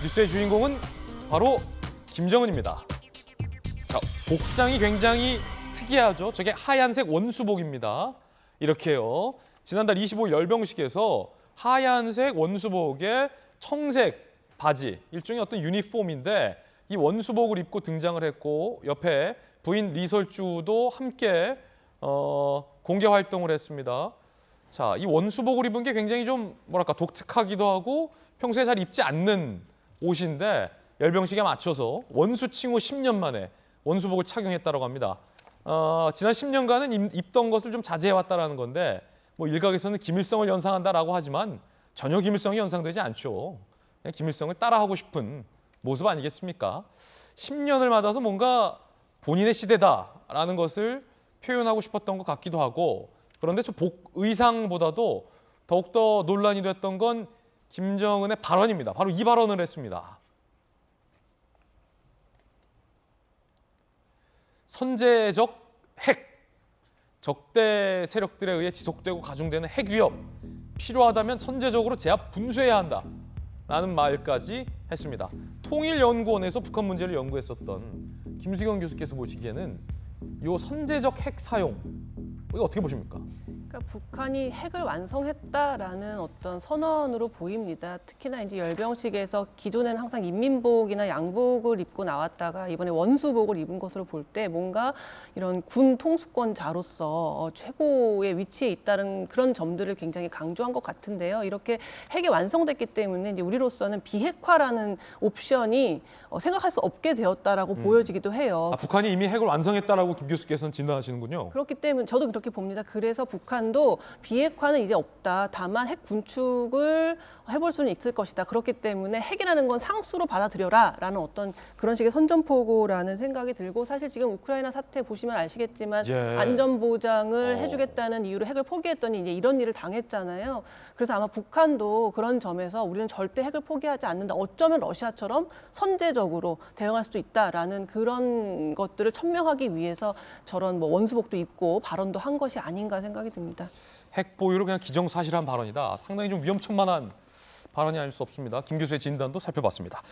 뉴스의 주인공은 바로 김정은입니다. 자, 복장이 굉장히 특이하죠. 저게 하얀색 원수복입니다. 이렇게요. 지난달 25일 열병식에서 하얀색 원수복에 청색 바지, 일종의 어떤 유니폼인데 이 원수복을 입고 등장을 했고 옆에 부인 리설주도 함께 공개 활동을 했습니다. 자, 이 원수복을 입은 게 굉장히 좀 뭐랄까 독특하기도 하고 평소에 잘 입지 않는 옷인데 열병식에 맞춰서 원수칭후 10년 만에 원수복을 착용했다고 합니다. 지난 10년간은 입던 것을 좀 자제해왔다라는 건데 뭐 일각에서는 김일성을 연상한다라고 하지만 전혀 김일성이 연상되지 않죠. 그냥 김일성을 따라하고 싶은 모습 아니겠습니까? 10년을 맞아서 뭔가 본인의 시대다라는 것을 표현하고 싶었던 것 같기도 하고 그런데 저 의상보다도 더욱더 논란이 됐던 건 김정은의 발언입니다. 바로 이 발언을 했습니다. 선제적 핵, 적대 세력들에 의해 지속되고 가중되는 핵 위협, 필요하다면 선제적으로 제압 분수해야 한다라는 말까지 했습니다. 통일연구원에서 북한 문제를 연구했었던 김수경 교수께서 보시기에는 이 선제적 핵 사용, 이거 어떻게 보십니까? 그러니까 북한이 핵을 완성했다라는 어떤 선언으로 보입니다. 특히나 이제 열병식에서 기존에는 항상 인민복이나 양복을 입고 나왔다가 이번에 원수복을 입은 것으로 볼 때 뭔가 이런 군 통수권자로서 최고의 위치에 있다는 그런 점들을 굉장히 강조한 것 같은데요. 이렇게 핵이 완성됐기 때문에 이제 우리로서는 비핵화라는 옵션이 생각할 수 없게 되었다라고 보여지기도 해요. 북한이 이미 핵을 완성했다라고 김 교수께서는 진단하시는군요. 그렇기 때문에 저도 그렇게 봅니다. 그래서 북한도 비핵화는 이제 없다. 다만 핵 군축을 해볼 수는 있을 것이다. 그렇기 때문에 핵이라는 건 상수로 받아들여라라는 어떤 그런 식의 선전포고라는 생각이 들고 사실 지금 우크라이나 사태 보시면 아시겠지만 안전보장을 해주겠다는 이유로 핵을 포기했더니 이제 이런 일을 당했잖아요. 그래서 아마 북한도 그런 점에서 우리는 절대 핵을 포기하지 않는다. 어쩌면 러시아처럼 선제적으로 대응할 수도 있다라는 그런 것들을 천명하기 위해서 저런 뭐 원수복도 입고 발언도 한 것이 아닌가 생각이 듭니다. 핵 보유를 그냥 기정사실한 발언이다. 상당히 좀 위험천만한 발언이 아닐 수 없습니다. 김 교수의 진단도 살펴봤습니다.